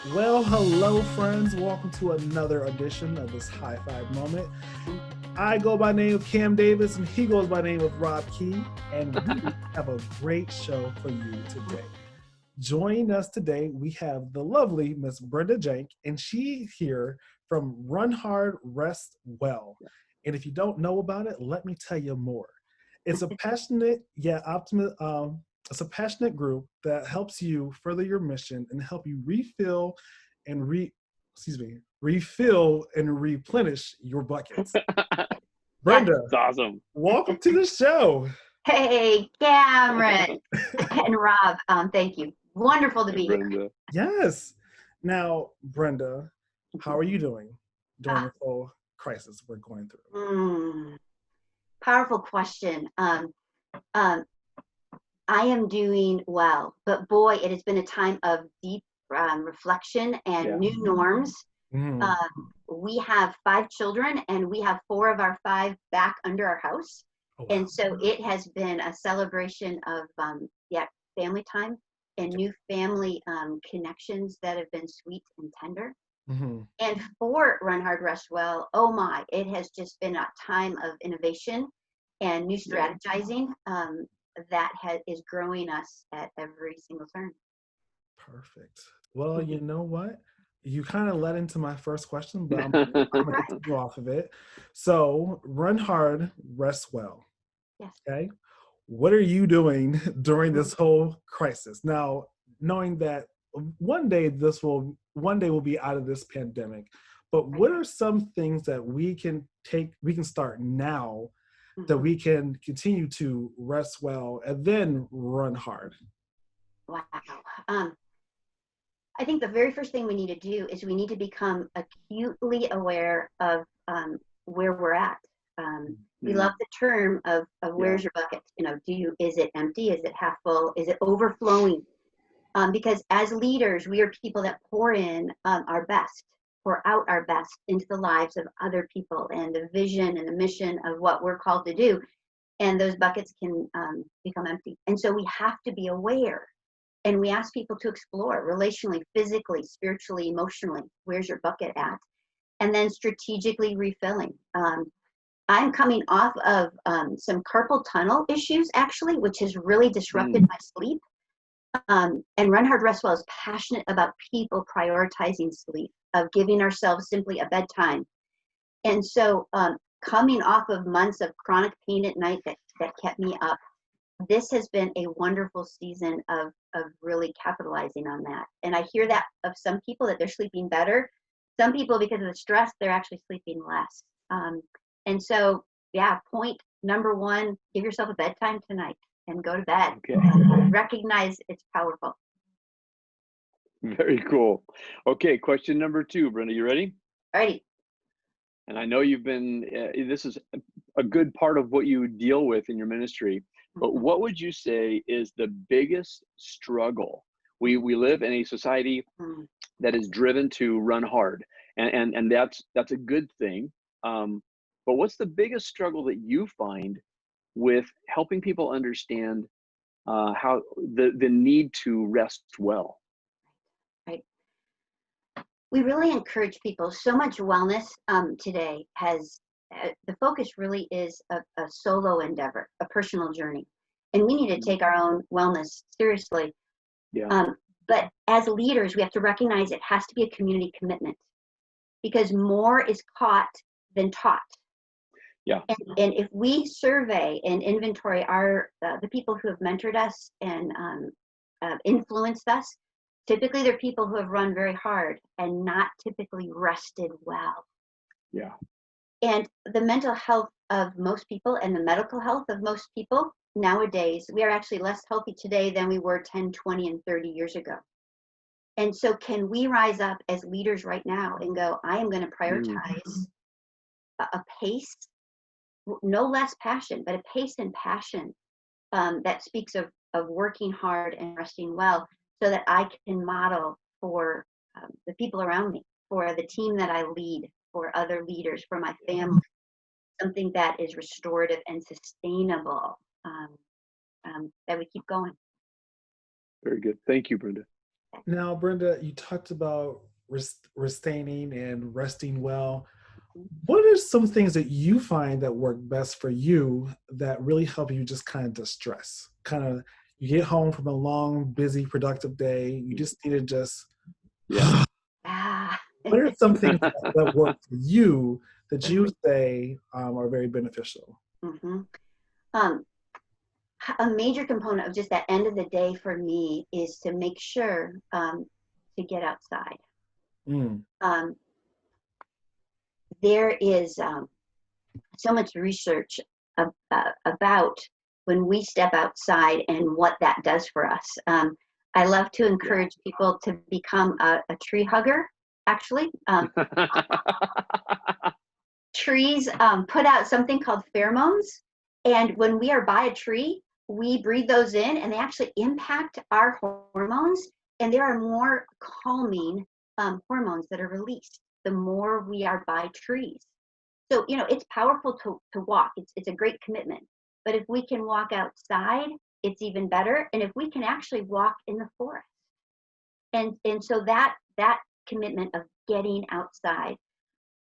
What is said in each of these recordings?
Well, hello, friends. Welcome to another edition of this High Five Moment. I go by name of Cam Davis, and he goes by name of Rob Key, and we have a great show for you today. Joining us today, we have the lovely Miss Brenda Jank, and she's here from Run Hard, Rest Well. And if you don't know about it, let me tell you more. It's a passionate yet optimistic. It's a passionate group that helps you further your mission and help you and refill and replenish your buckets. Yes. Brenda, It's awesome. welcome to the show. Hey, Cameron and Rob. Thank you. Wonderful to Hey, be here. Brenda. Yes. Now, Brenda, how are you doing during Ah, this whole crisis we're going through? Powerful question. Um, I am doing well, but boy, it has been a time of deep reflection and Yeah. new norms. Mm, We have 5 children, and we have 4 of our 5 back under our house. oh, wow. And so it has been a celebration of family time and new family connections that have been sweet and tender. Hmm. And for Run Hard, Rest Well, oh my, it has just been a time of innovation and new Yeah. strategizing is growing us at every single turn. Perfect. Well, you know what? You kind of led into my first question, but I'm All going to right. continue off of it. So, run hard, rest well. Yes. Okay. What are you doing during this whole crisis? Now, knowing that one day we'll be out of this pandemic, but Right. what are some things that we can start now that Mhm. we can continue to rest well and then run hard? Wow. Um, I think the very first thing we need to do is we need to become acutely aware of where we're at. We Mm, love the term of yeah. where's your bucket? Is it empty? Is it half full? Is it overflowing? Because as leaders, we are people that pour in our best, pour out our best into the lives of other people and the vision and the mission of what we're called to do. And those buckets can become empty. And so we have to be aware, and we ask people to explore relationally, physically, spiritually, emotionally. Where's your bucket at? And then strategically refilling. I'm coming off of some carpal tunnel issues, actually, which has really disrupted Mm, my sleep. And Run Hard Rest Well is passionate about people prioritizing sleep, of giving ourselves simply a bedtime. And so, coming off of months of chronic pain at night that kept me up, this has been a wonderful season of really capitalizing on that. And I hear that of some people that they're sleeping better. Some people, because of the stress, they're actually sleeping less. And so, yeah, point number one: give yourself a bedtime tonight and go to bed. okay. Recognize it's powerful. Very cool. Okay. Question number two, Brenda. You ready? Alrighty. And I know you've been, this is a good part of what you deal with in your ministry, but Mhm. what would you say is the biggest struggle? We live in a society Mm. that is driven to run hard, and that's a good thing. But what's the biggest struggle that you find with helping people understand how the need to rest well? Right. We really encourage people. So much wellness today has the focus really is a solo endeavor, a personal journey, and we need to Mm, take our own wellness seriously. yeah, Um, but as leaders, we have to recognize it has to be a community commitment because more is caught than taught. yeah, And if we survey and inventory the people who have mentored us and influenced us, typically they're people who have run very hard and not typically rested well. yeah. And the mental health of most people and the medical health of most people nowadays, we are actually less healthy today than we were 10, 20, and 30 years ago. And so, can we rise up as leaders right now and go, I am going to Mm, prioritize a pace, no less passion, but a pace and passion that speaks of working hard and resting well so that I can model for the people around me, for the team that I lead, for other leaders, for my yeah, family, something that is restorative and sustainable, that we keep going. very good. Thank you, Brenda. Now, Brenda, you talked about sustaining and resting well. What are some things that you find that work best for you that really help you just kind of distress? Kind of, you get home from a long, busy, productive day, you just need to just, Yeah. Ah. what are some things that work for you that you say are very beneficial? Mm-hmm. A major component of just that end of the day for me is to make sure to get outside. Mm. There is so much research about when we step outside and what that does for us. I love to encourage people to become a tree hugger, actually. Trees put out something called pheromones, and when we are by a tree, we breathe those in, and they actually impact our hormones, and there are more calming hormones that are released the more we are by trees. So, it's powerful to walk. It's a great commitment. But if we can walk outside, it's even better. And if we can actually walk in the forest. And so that commitment of getting outside,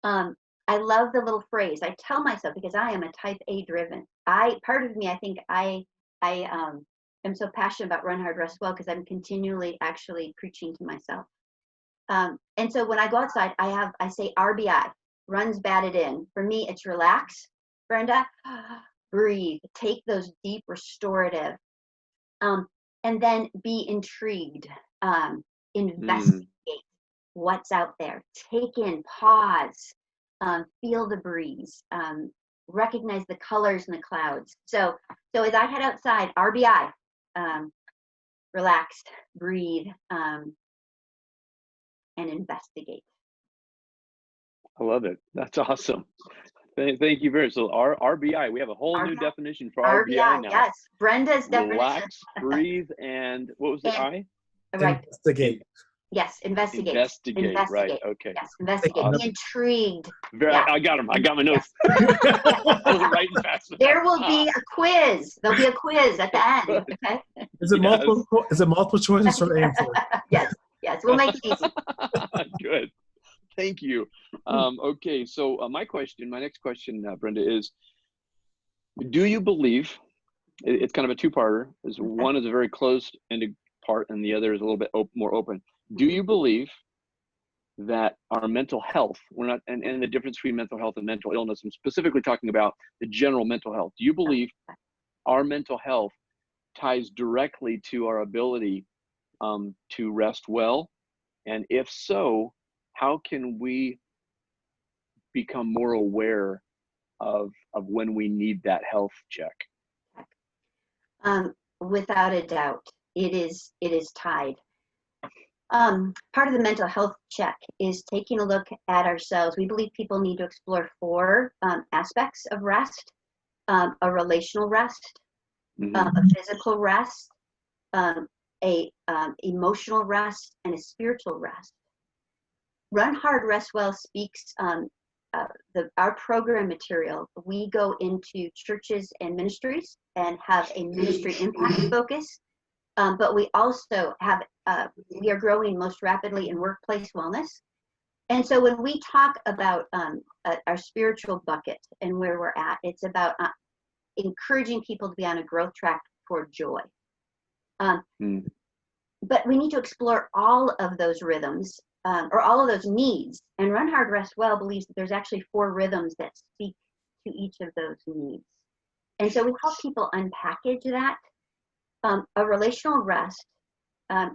I love the little phrase. I tell myself, because I am a type A driven. Part of me, I think I am so passionate about run hard, rest well, because I'm continually actually preaching to myself. And so when I go outside, I say RBI, runs batted in. For me, it's relax, Brenda, breathe, take those deep restorative, and then be intrigued, investigate what's out there, take in, pause, feel the breeze, recognize the colors in the clouds. So as I head outside, RBI, relax, breathe, and investigate. I love it. That's awesome. Thank you very much. So RBI, we have a whole new definition for RBI now. Yes, Brenda's definition. Relax, breathe, and what was the I? Right. Investigate. Yes, investigate. Investigate. Right. Okay. Yes, investigate. Awesome. Be intrigued. I got them. I got my notes. I wasn't writing fast enough. There will be a quiz. There'll be a quiz at the end. Okay. Is it multiple choices for the answer? Yes. We'll make it easy. Good. Thank you. Okay. So my next question, Brenda, is: do you believe? It's kind of a two-parter. One is a very closed-ended part, and the other is a little bit more open. Do you believe that our mental health, and the difference between mental health and mental illness, I'm specifically talking about the general mental health. Do you believe our mental health ties directly to our ability to rest well? And if so, how can we become more aware of when we need that health check? Without a doubt, it is tied. Part of the mental health check is taking a look at ourselves. We believe people need to explore 4 aspects of rest: a relational rest, a physical rest, a emotional rest, and a spiritual rest. Run Hard, Rest Well speaks our program material. We go into churches and ministries and have a ministry impact focus. But we also have, we are growing most rapidly in workplace wellness. And so when we talk about our spiritual bucket and where we're at, it's about encouraging people to be on a growth track toward joy. But we need to explore all of those rhythms or all of those needs. And Run Hard, Rest Well believes that there's actually 4 rhythms that speak to each of those needs. And so we help people unpackage that. A relational rest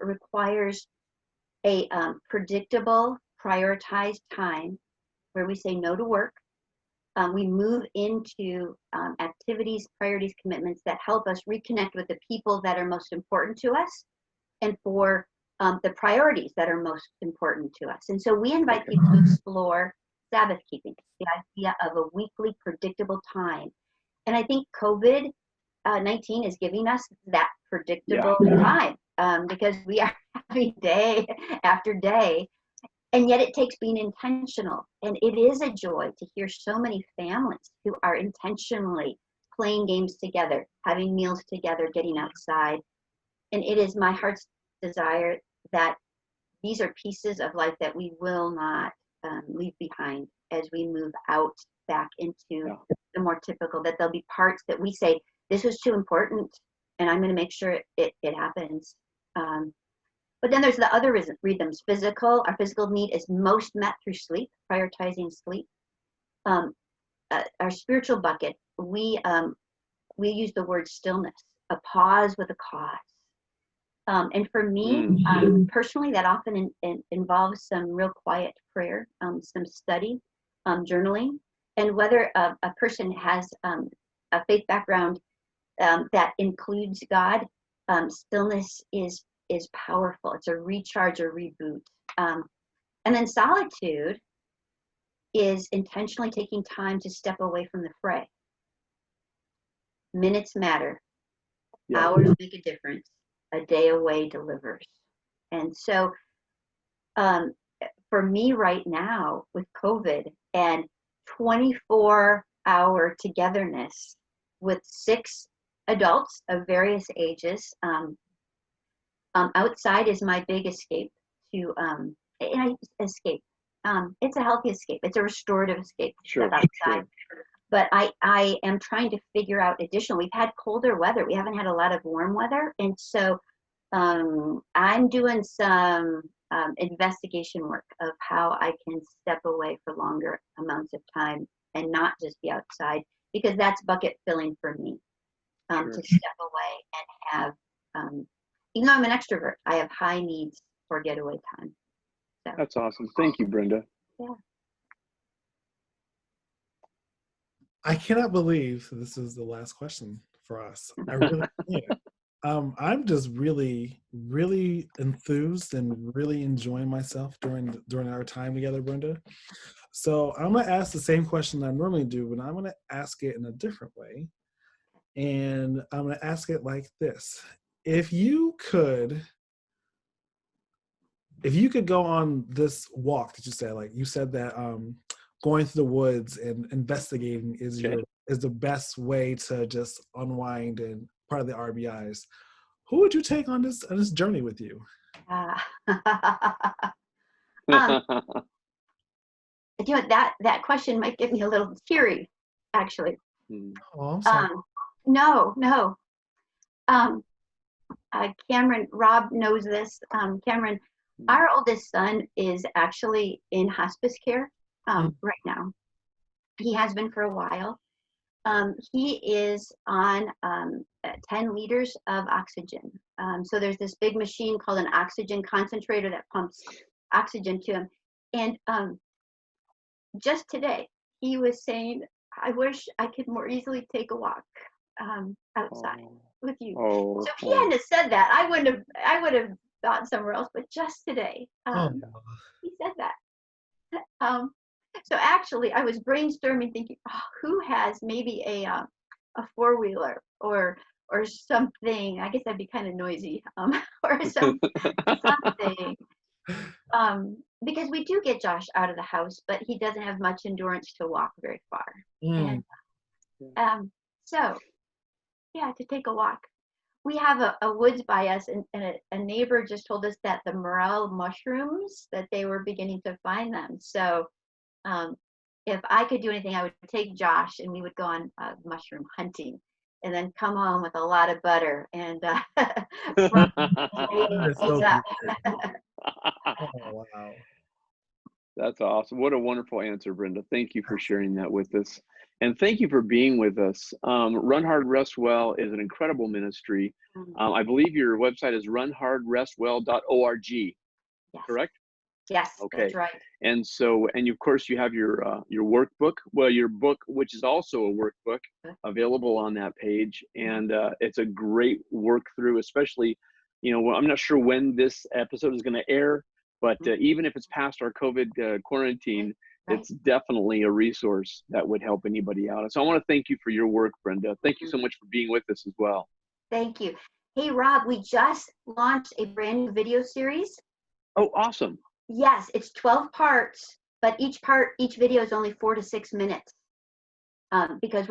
requires a predictable, prioritized time where we say no to work. We move into activities, priorities, commitments that help us reconnect with the people that are most important to us and for the priorities that are most important to us. And so we invite people to explore Sabbath keeping, the idea of a weekly predictable time. And I think COVID-19 is giving us that predictable time because we are having day after day, and yet it takes being intentional. And it is a joy to hear so many families who are intentionally playing games together, having meals together, getting outside. And it is my heart's desire that these are pieces of life that we will not leave behind as we move out back into the more typical, that there'll be parts that we say, this was too important, and I'm going to make sure it happens. But then there's the other rhythms. Our physical need is most met through sleep, prioritizing sleep. Our spiritual bucket, we use the word stillness, a pause with a cause. And for me, personally, that often involves some real quiet prayer, some study, journaling. And whether a person has a faith background that includes God, stillness is powerful. It's a recharge or reboot. And then solitude is intentionally taking time to step away from the fray. Minutes matter. Hours make a difference. A day away delivers. And so for me right now with COVID and 24-hour togetherness with 6 adults of various ages, outside is my big escape to escape. It's a healthy escape. It's a restorative escape. Sure. But I am trying to figure out additional. We've had colder weather. We haven't had a lot of warm weather. And so I'm doing some investigation work of how I can step away for longer amounts of time and not just be outside, because that's bucket filling for me. To step away and have, even though I'm an extrovert, I have high needs for getaway time. So. That's awesome. Thank you, Brenda. Yeah. I cannot believe this is the last question for us. I really can't. I'm just really, really enthused and really enjoying myself during our time together, Brenda. So I'm going to ask the same question I normally do, but I'm going to ask it in a different way. And I'm going to ask it like this. If you could go on this walk that you said, like you said that going through the woods and investigating is the best way to just unwind and part of the RBIs. Who would you take on this journey with you? You know, that question might get me a little teary, actually. Oh, I'm sorry. No. Cameron, Rob knows this. Cameron, our oldest son is actually in hospice care right now. He has been for a while. He is on 10 liters of oxygen. So there's this big machine called an oxygen concentrator that pumps oxygen to him. And just today, he was saying, I wish I could more easily take a walk outside with you. So if he hadn't said that, I would have thought somewhere else. But just today, he said that. So actually, I was brainstorming, thinking, who has maybe a 4-wheeler or something? I guess that'd be kind of noisy, or something. Because we do get Josh out of the house, but he doesn't have much endurance to walk very far. And so, yeah, to take a walk. We have a woods by us, and a neighbor just told us that the morel mushrooms, that they were beginning to find them. So if I could do anything, I would take Josh and we would go on mushroom hunting, and then come home with a lot of butter and Oh, wow. That's awesome. What a wonderful answer, Brenda. Thank you for sharing that with us. And thank you for being with us. Run Hard, Rest Well is an incredible ministry. I believe your website is runhardrestwell.org, correct? Yes, okay. That's right. And so, and of course you have your workbook, your book, which is also a workbook, available on that page. And it's a great work through, especially, I'm not sure when this episode is going to air, but even if it's past our COVID quarantine, it's definitely a resource that would help anybody out. And so I want to thank you for your work, Brenda. Thank you so much for being with us as well. Thank you. Hey, Rob, we just launched a brand new video series. Oh, awesome. Yes, it's 12 parts, but each video is only 4 to 6 minutes. Because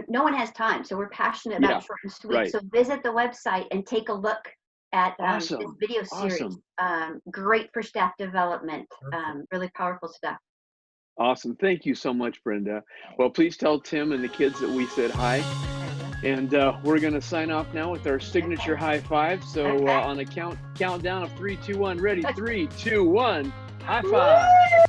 no one has time, so we're passionate about short and sweet. Right. So visit the website and take a look at this Awesome. video series. Awesome. Great for staff development. Perfect. Really powerful stuff. Awesome. Thank you so much, Brenda. Well, please tell Tim and the kids that we said hi. And we're going to sign off now with our signature high five. So on a countdown of 3, 2, 1, ready? 3, 2, 1, high five.